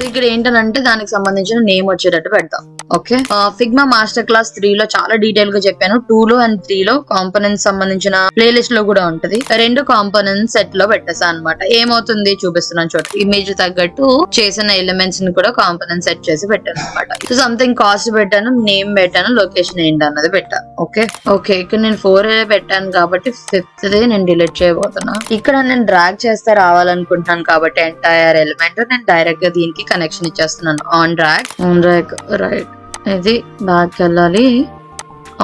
ఇక్కడ ఏంటంటే దానికి సంబంధించిన నేమ్ వచ్చేటట్టు పెడతాం. ఓకే, ఫిగ్మా మాస్టర్ క్లాస్ 3 లో చాలా డీటెయిల్ గా చెప్పాను. 2 లో అండ్ 3 లో కాంపోనెంట్స్ సంబంధించిన ప్లేలిస్ట్ లో కూడా ఉంటది. 2 కాంపోనెంట్స్ సెట్ లో పెట్టేసా అనమాట. ఏమవుతుంది చూపిస్తున్నాను చూడండి. ఇమేజ్ తగ్గట్టు చేసిన ఎలిమెంట్స్ ని కూడా కాంపోనెంట్ సెట్ చేసి పెట్టాను అనమాట. సో సంథింగ్ కాస్ట్ పెట్టాను, నేమ్ పెట్టాను, లొకేషన్ ఏంటి అన్నది పెట్టా. ఓకే ఓకే, ఇక్కడ నేను 4 పెట్టాను కాబట్టి 5th నేను డిలీట్ చేయబోతున్నా. ఇక్కడ నేను డ్రాగ్ చేస్తే రావాలనుకుంటున్నాను కాబట్టి ఎంటైర్ ఎలిమెంట్ నేను డైరెక్ట్ గా దీనికి కనెక్షన్ ఇచ్చేస్తున్నాను. ఆన్ డ్రాగ్ రైట్, ఇది బ్యాక్ వెళ్ళాలి.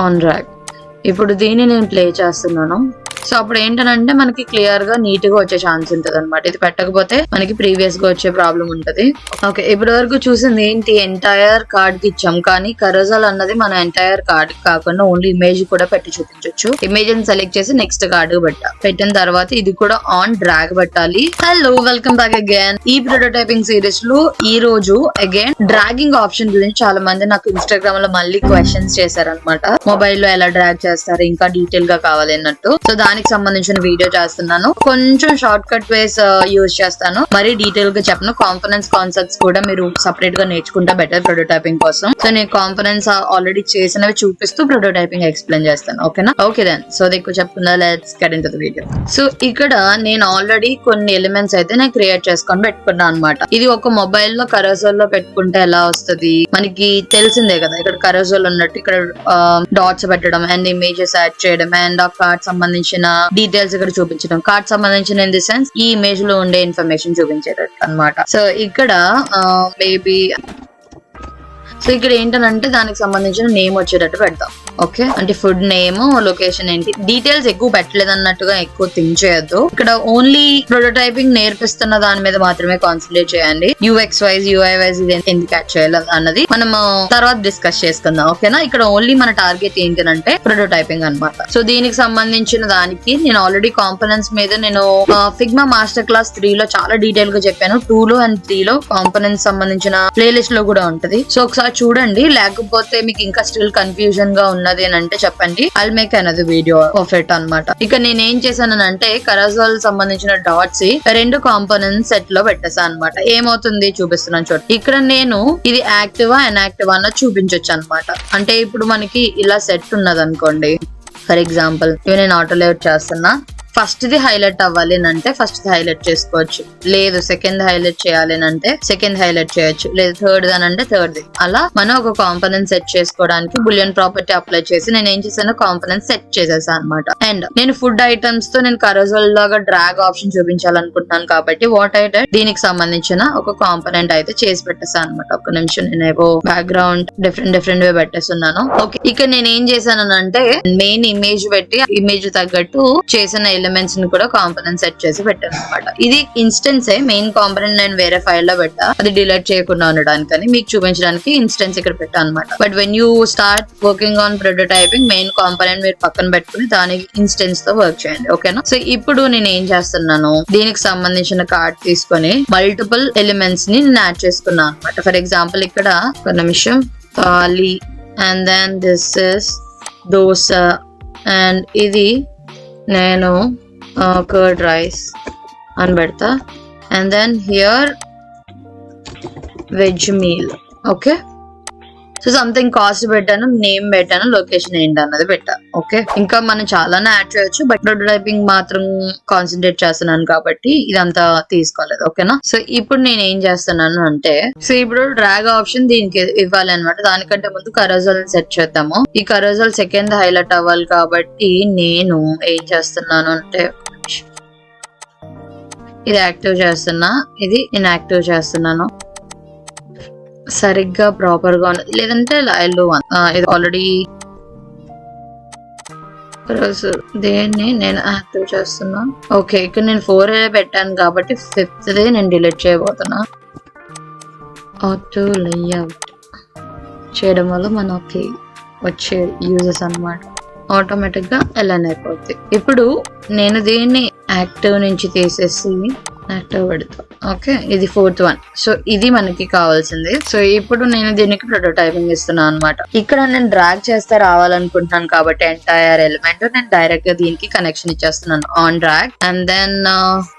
On drag. ఇప్పుడు దీన్ని నేను ప్లే చేస్తున్నాను. సో అప్పుడు ఏంటంటే మనకి క్లియర్ గా నీట్ గా వచ్చే ఛాన్స్ ఉంటది అనమాట. ఇది పెట్టకపోతే మనకి ప్రీవియస్ గా వచ్చే ప్రాబ్లం ఉంటది. ఓకే, ఇప్పటి వరకు చూసింది ఏంటి, ఎంటైర్ కార్డ్ కి ఇచ్చాం, కానీ కరోజల్ అన్నది మన ఎంటైర్ కార్డ్ కాకుండా ఓన్లీ ఇమేజ్ కూడా పెట్టి చూపించవచ్చు. ఇమేజ్ ని సెలెక్ట్ చేసి నెక్స్ట్ కార్డ్ పెట్టిన తర్వాత ఇది కూడా ఆన్ డ్రాగ్ పెట్టాలి. Hello, welcome back again. ఈ ప్రోటోటైపింగ్ సిరీస్ లో ఈ రోజు అగైన్ డ్రాగింగ్ ఆప్షన్ గురించి చాలా మంది నాకు ఇన్స్టాగ్రామ్ లో మళ్ళీ క్వశ్చన్స్ చేశారనమాట. మొబైల్ లో ఎలా డ్రాగ్ చేస్తారు ఇంకా డీటెయిల్ గా కావాలి అన్నట్టు. సో దానికి సంబంధించిన వీడియో చేస్తున్నాను. కొంచెం షార్ట్ కట్ వేస్ యూజ్ చేస్తాను, మరి డీటెయిల్ గా చెప్పను. కాంపోనెంట్స్ కాన్సెప్ట్స్ కూడా మీరు సపరేట్ గా నేర్చుకుంటా బెటర్ ప్రోటోటైపింగ్ కోసం. సో నేను కాంపోనెంట్స్ ఆల్రెడీ చేసినవి చూపిస్తూ ప్రోటోటైపింగ్ ఎక్స్ప్లెయిన్ చేస్తాను. ఓకేనా? Okay then. సో ఎక్కువ చెప్పకుండా let's get into the video. So ఇక్కడ నేను ఆల్రెడీ కొన్ని ఎలిమెంట్స్ అయితే నేను క్రియేట్ చేసుకొని పెట్టుకున్నాను అనమాట. ఇది ఒక మొబైల్ లో కరోజల్ లో పెట్టుకుంటే ఎలా వస్తుంది మనకి తెలిసిందే కదా. ఇక్కడ కరోజల్ ఉన్నట్టు ఇక్కడ డాట్స్ పెట్టడం అండ్ ఇమేజెస్ యాడ్ చేయడం అండ్ ఆ కార్డ్ సంబంధించిన డీటెయిల్స్ ఇక్కడ చూపించడం, కార్డ్ సంబంధించిన ఇన్ ది సెన్స్ ఈ ఇమేజ్ లో ఉండే ఇన్ఫర్మేషన్ చూపించేటట్టు అనమాట. సో ఇక్కడ మేబీ సో ఇక్కడ ఏంటంటే దానికి సంబంధించిన నేమ్ వచ్చేటట్టు పెడతాం. ఓకే, అంటే ఫుడ్ నేమ్, లొకేషన్ ఏంటి, డీటెయిల్స్ ఎక్కువ పెట్టలేదు అన్నట్టుగా ఎక్కువ థింక్ చేయొద్దు. ఇక్కడ ఓన్లీ ప్రోటోటైపింగ్ నేర్పిస్తున్న దాని మీద మాత్రమే కాన్సన్ట్రేట్ చేయండి. యూఎక్స్ వైజ్ యూఐ వైజ్ ఇది ఎందుకు యాడ్ చేయాలి అన్నది మనం తర్వాత డిస్కస్ చేసుకుందాం. ఓకేనా? ఇక్కడ ఓన్లీ మన టార్గెట్ ఏంటంటే ప్రోటోటైపింగ్ అనమాట. సో దీనికి సంబంధించిన దానికి నేను ఆల్రెడీ కాంపోనెంట్స్ మీద నేను ఫిగ్మా మాస్టర్ క్లాస్ 3 లో చాలా డీటెయిల్ గా చెప్పాను. 2 లో అండ్ 3 లో కాంపోనెంట్స్ సంబంధించిన ప్లేలిస్ట్ లో కూడా ఉంటది. సో ఒకసారి చూడండి, లేకపోతే మీకు ఇంకా స్టిల్ కన్ఫ్యూజన్ గా ఉన్నది అని అంటే చెప్పండి. I'll make another video of it అనమాట. ఇక నేను ఏం చేశానంటే కరోజల్ సంబంధించిన డాట్స్ 2 కాంపోనెంట్స్ సెట్ లో పెట్టేసాను అనమాట. ఏమవుతుంది చూపిస్తున్నాను చూడండి. ఇక్కడ నేను ఇది యాక్టివా ఇన్యాక్టివా అన్నది చూపించవచ్చు అనమాట. అంటే ఇప్పుడు మనకి ఇలా సెట్ ఉన్నది అనుకోండి. ఫర్ ఎగ్జాంపుల్ ఇవి నేను ఆటో లేఅవుట్ చేస్తున్నా. ఫస్ట్ ది హైలైట్ అవ్వాలి అంటే ఫస్ట్ ది హైలైట్ చేసుకోవచ్చు, లేదు సెకండ్ హైలైట్ చేయాలి అంటే సెకండ్ హైలైట్ చేయొచ్చు, లేదు థర్డ్ అని అంటే థర్డ్ ది. అలా మనం ఒక కాంపోనెంట్ సెట్ చేసుకోవడానికి బులియన్ ప్రాపర్టీ అప్లై చేసి నేను ఏం చేశాను, కాంపోనెంట్ సెట్ చేసేసాను అనమాట. అండ్ నేను ఫుడ్ ఐటమ్స్ తో నేను కరోజల్ లాగా డ్రాగ్ ఆప్షన్ చూపించాలనుకుంటున్నాను కాబట్టి వాట్ ఐ డెడ్ దీనికి సంబంధించిన ఒక కాంపోనెంట్ అయితే చేసి పెట్టేసాను అనమాట. ఒక నిమిషం నేను బ్యాక్గ్రౌండ్ డిఫరెంట్ వే పెట్టేస్తున్నాను. ఓకే, ఇక్కడ నేను ఏం చేశానంటే మెయిన్ ఇమేజ్ పెట్టి ఇమేజ్ తగ్గట్టు చేసిన ఎలిమెంట్స్ ని కూడా కాంపోనెంట్ సెట్ చేసి పెట్టాను అనమాట. ఇది ఇన్స్టెన్స్ మెయిన్ కాంపోనెంట్ నేను వేరే ఫైల్ లో పెట్టా, అది డిలీట్ చేయకుండా ఉండడానికి మీకు చూపించడానికి ఇన్స్టెన్స్ ఇక్కడ పెట్టా అనమాట. But when you start working on prototyping main component మీరు పక్కన పెట్టుకుని దానికి ఇన్స్టెన్స్ తో వర్క్ చేయండి. ఓకేనా? సో ఇప్పుడు నేను ఏం చేస్తున్నాను, దీనికి సంబంధించిన కార్డ్ తీసుకొని మల్టిపుల్ ఎలిమెంట్స్ ని నేను యాడ్ చేసుకున్నాను అనమాట. ఫర్ ఎగ్జాంపుల్ ఇక్కడ ఒక నిమిషం thali and then this is dosa and ఇది నేను కర్డ్ రైస్ అని పెడతా and then here veg meal. Okay, so something cost పెట్టాను, నేమ్ పెట్టాను, లొకేషన్ ఏంటి అన్నది పెట్టా. ఓకే, ఇంకా మనం చాలానే యాడ్ చేయొచ్చు, బట్ ప్రోటోటైపింగ్ మాత్రం కాన్సన్ట్రేట్ చేస్తున్నాను కాబట్టి ఇదంతా తీసుకోలేదు. ఓకేనా? సో ఇప్పుడు నేను ఏం చేస్తున్నాను అంటే సో ఇప్పుడు డ్రాగ్ ఆప్షన్ దీనికి ఇవ్వాలి అనమాట. దానికంటే ముందు కరోజల్ సెట్ చేద్దాము. ఈ కరోజల్ సెకండ్ హైలైట్ అవ్వాలి కాబట్టి నేను ఏం చేస్తున్నాను అంటే ఇది యాక్టివ్ చేస్తున్నా, ఇది ఇన్యాక్టివ్ చేస్తున్నాను. సరిగ్గా ప్రాపర్ గా ఉన్నది, లేదంటే ఇది ఆల్రెడీ దేన్ని నేను యాక్టివ్ చేస్తున్నా. ఓకే, ఇక్కడ నేను 4 పెట్టాను కాబట్టి 5th నేను డిలీట్ చేయబోతున్నా. ఆటో లేఅవుట్ చేయడం వల్ల మనకి వచ్చే యూజెస్ అన్నమాట ఆటోమేటిక్ గా ఎలాన్ అయిపోద్ది. ఇప్పుడు నేను దీన్ని యాక్టివ్ నుంచి తీసేసి యాక్టివ్ పెడతా. ఓకే, ఇది 4th వన్. సో ఇది మనకి కావాల్సింది. సో ఇప్పుడు నేను దీనికి ప్రోటోటైపింగ్ ఇస్తున్నాను అనమాట. ఇక్కడ నేను డ్రాగ్ చేస్తే రావాలనుకుంటున్నాను కాబట్టి ఎంటైర్ ఎలిమెంట్ నేను డైరెక్ట్ గా దీనికి కనెక్షన్ ఇచ్చేస్తున్నాను ఆన్ డ్రాగ్. అండ్ దెన్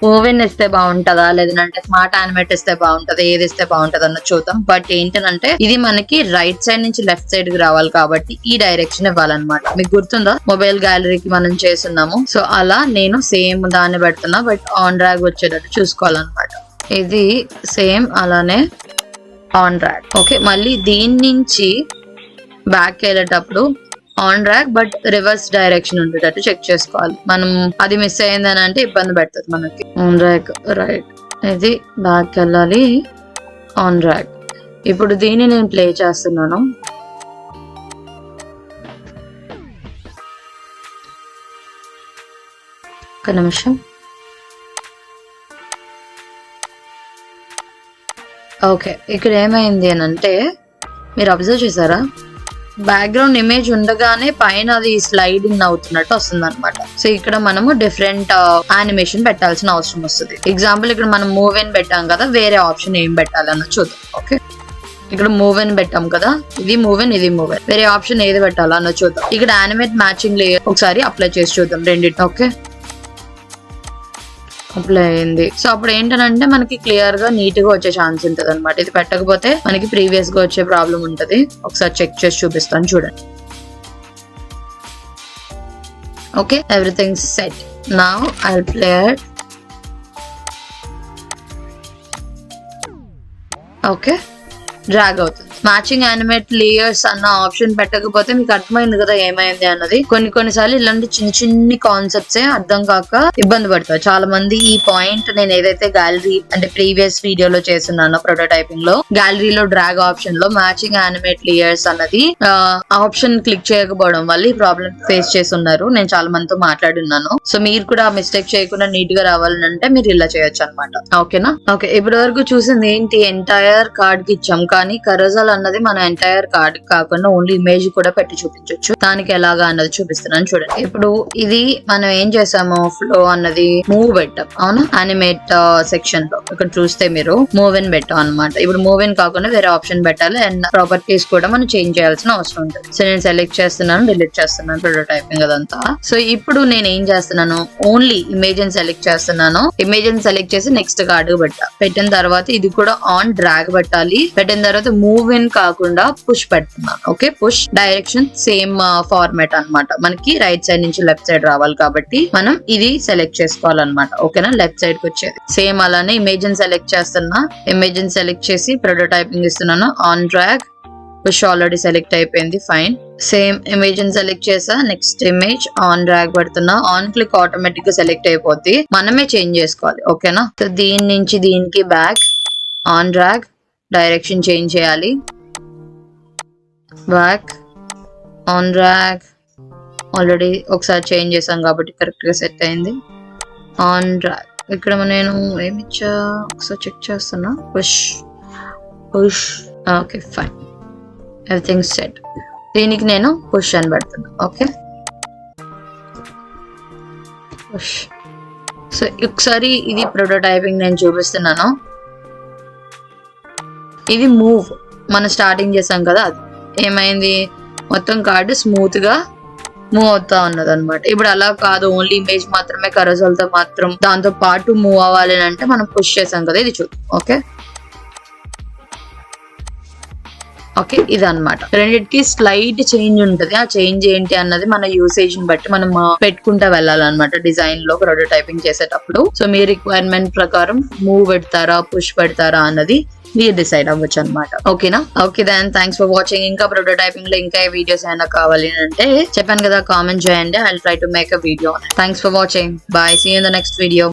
మూవిన్ ఇస్తే బాగుంటుందా లేదంటే స్మార్ట్ యానిమేట్ ఇస్తే బాగుంటది, ఏది ఇస్తే బాగుంటది అన్న చూద్దాం. బట్ ఏంటంటే ఇది మనకి రైట్ సైడ్ నుంచి లెఫ్ట్ సైడ్ కి రావాలి కాబట్టి ఈ డైరెక్షన్ ఇవ్వాలన్నమాట. మీకు గుర్తుందా మొబైల్ గ్యాలరీకి మనం చేస్తున్నాము. సో అలా నేను సేమ్ దాన్ని పెడుతున్నా, బట్ ఆన్ డ్రాగ్ వచ్చేటట్టు చూసుకోవాలన్నమాట. ఇది సేమ్ అలానే ఆన్ డ్రాగ్. ఓకే, మళ్ళీ దీని నుంచి బ్యాక్ వెళ్ళేటప్పుడు on drag but reverse direction ఉండేటట్టు చెక్ చేసుకోవాలి. మనం అది మిస్ అయిందని అంటే ఇబ్బంది పెడుతుంది మనకి. ఆన్ డ్రాగ్ రైట్, ఇది బ్యాక్ వెళ్ళాలి, ఆన్ డ్రాగ్. ఇప్పుడు దీన్ని నేను ప్లే చేస్తున్నాను. ఒక నిమిషం. ఓకే, ఇక్కడ ఏమైంది అని అంటే మీరు అబ్జర్వ్ చేశారా, బ్యాక్గ్రౌండ్ ఇమేజ్ ఉండగానే పైన అది స్లైడింగ్ అవుతున్నట్టు వస్తుంది అనమాట. సో ఇక్కడ మనము డిఫరెంట్ యానిమేషన్ పెట్టాల్సిన అవసరం వస్తుంది. ఎగ్జాంపుల్ ఇక్కడ మనం మూవ్ ఇన్ పెట్టాం కదా, వేరే ఆప్షన్ ఏం పెట్టాలన్న చూద్దాం. ఓకే, ఇక్కడ మూవ్ ఇన్ పెట్టాం కదా, ఇది మూవ్ ఇన్, ఇది మూవ్ ఇన్. వేరే ఆప్షన్ ఏది పెట్టాలన్న చూద్దాం. ఇక్కడ యానిమేట్ మ్యాచింగ్ లేయర్ ఒకసారి అప్లై చేసి చూద్దాం రెండింటి. ఓకే, అప్లై అయింది. సో అప్పుడు ఏంటంటే మనకి క్లియర్ గా నీట్ గా వచ్చే ఛాన్స్ ఉంటుంది అనమాట. ఇది పెట్టకపోతే మనకి ప్రీవియస్ గా వచ్చే ప్రాబ్లం ఉంటది. ఒకసారి చెక్ చేసి చూపిస్తాను చూడండి. Okay, everything set. Now I play it. Okay, drag అవుతుంది. మ్యాచింగ్ యానిమేట్ లేయర్స్ అన్న ఆప్షన్ పెట్టకపోతే మీకు అర్థమైంది కదా ఏమైంది అన్నది. కొన్నిసార్లు ఇలాంటి చిన్ని కాన్సెప్ట్స్ అర్థం కాక ఇబ్బంది పడతారు చాలా మంది. ఈ పాయింట్ నేను ఏదైతే గ్యాలరీ అంటే ప్రీవియస్ వీడియోలో చేస్తున్నానో ప్రోటోటైపింగ్ లో, గ్యాలరీలో డ్రాగ్ ఆప్షన్ లో మ్యాచింగ్ యానిమేట్ లేయర్స్ అన్నది ఆప్షన్ క్లిక్ చేయకపోవడం వల్ల ఈ ప్రాబ్లం ఫేస్ చేస్తున్నారు. నేను చాలా మందితో మాట్లాడున్నాను. సో మీరు కూడా మిస్టేక్ చేయకుండా నీట్ గా రావాలంటే మీరు ఇలా చేయొచ్చు అనమాట. ఓకేనా? ఓకే, ఇప్పటి వరకు చూసింది ఏంటి, ఎంటైర్ కార్డ్ కి ఇచ్చాం కానీ కరజాల్ అన్నది మన ఎంటైర్ కార్డ్ కాకుండా ఓన్లీ ఇమేజ్ కూడా పెట్టి చూపించవచ్చు. దానికి ఎలాగా అన్నది చూపిస్తున్నాను చూడండి. ఇప్పుడు ఇది మనం ఏం చేసాము, ఫ్లో అన్నది మూవ్ పెట్టాం అవునా, యానిమేట్ సెక్షన్ లో. ఇక్కడ చూస్తే మీరు మూవ్ ఇన్ పెట్టాం అనమాట. ఇప్పుడు మూవ్ ఇన్ కాకుండా వేరే ఆప్షన్ పెట్టాలి అండ్ ప్రాపర్టీస్ కూడా మనం చేంజ్ చేయాల్సిన అవసరం ఉంటుంది. సో నేను సెలెక్ట్ చేస్తున్నాను, డిలీట్ చేస్తున్నాను ప్రోటోటైపింగ్ అదంతా. సో ఇప్పుడు నేను ఏం చేస్తున్నాను, ఓన్లీ ఇమేజ్ ని సెలెక్ట్ చేస్తున్నాను. ఇమేజ్ ని సెలెక్ట్ చేసి నెక్స్ట్ కార్డ్ పెట్టిన తర్వాత ఇది కూడా ఆన్ డ్రాగ్ పెట్టాలి. పెట్టిన తర్వాత మూవ్ ఇన్ కాకుండా పుష్ పెడుతున్నాను. Okay, push direction same format అన్నమాట. మనకి రైట్ సైడ్ నుంచి లెఫ్ట్ సైడ్ రావాలి కాబట్టి మనం ఇది సెలెక్ట్ చేసుకోవాలన్నమాట. ఓకేనా, లెఫ్ట్ సైడ్ కి వచ్చేది. సేమ్ అలానే ఇమేజ్ ని సెలెక్ట్ చేస్తున్నా, ఇమేజ్ ని సెలెక్ట్ చేసి ప్రోటోటైపింగ్ ఇస్తున్నాను. On drag, push already select అయిపోయింది, ఫైన్. సేమ్ ఇమేజ్ ని సెలెక్ట్ చేసా, నెక్స్ట్ ఇమేజ్ ఆన్ డ్రాగ్ పెడుతున్నా. ఆన్ క్లిక్ ఆటోమేటిక్ గా సెలెక్ట్ అయిపోద్ది, మనమే చేంజ్ చేసుకోవాలి. ఓకేనా, సో దీని నుంచి దీనికి back, on drag, direction change చేయాలి, బ్యాక్, ఆన్ డ్రాగ్. ఆల్రెడీ ఒకసారి చేంజ్ చేసాం కాబట్టి కరెక్ట్ గా సెట్ అయింది. ఆన్ డ్రాగ్, ఇక్కడ నేను ఏమిచ్చా ఒకసారి చెక్ చేస్తున్నా, push push. Okay, fine, everything set. దీనికి నేను పుష్ అని పెడుతున్నా. Okay, push. సో ఒకసారి ఇది ప్రోటోటైపింగ్ నేను చూపిస్తున్నాను. ఇది మూవ్ మనం స్టార్టింగ్ చేసాం కదా, అది ఏమైంది, మొత్తం కార్డు స్మూత్ గా మూవ్ అవుతా ఉన్నది అనమాట. ఇప్పుడు అలా కాదు, ఓన్లీ ఇమేజ్ మాత్రమే కరజాల్ తో మాత్రం దాంతో పాటు మూవ్ అవ్వాలి అంటే మనం పుష్ చేసాం కదా, ఇది చూద్దాం. ఓకే, ఓకే, ఇది అన్నమాట. రెండింటికి స్లైట్ చేంజ్ ఉంటది. ఆ చేంజ్ ఏంటి అన్నది మన యూసేజ్ ని బట్టి మనం పెట్టుకుంటా వెళ్ళాలన్నమాట డిజైన్ లో ప్రోటోటైపింగ్ చేసేటప్పుడు. సో మీ రిక్వైర్మెంట్ ప్రకారం మూవ్ పెడతారా, పుష్ పెడతారా అన్నది మీరు డిసైడ్ అవ్వచ్చు అనమాట. ఓకేనా? Okay, then thanks for watching. ఇంకా ప్రోటోటైపింగ్ లో ఇంకా వీడియోస్ ఏమైనా కావాలి అంటే చెప్పాను కదా, కామెంట్ చేయండి. I will try to make a video. Thanks for watching. Bye, see you in the next video.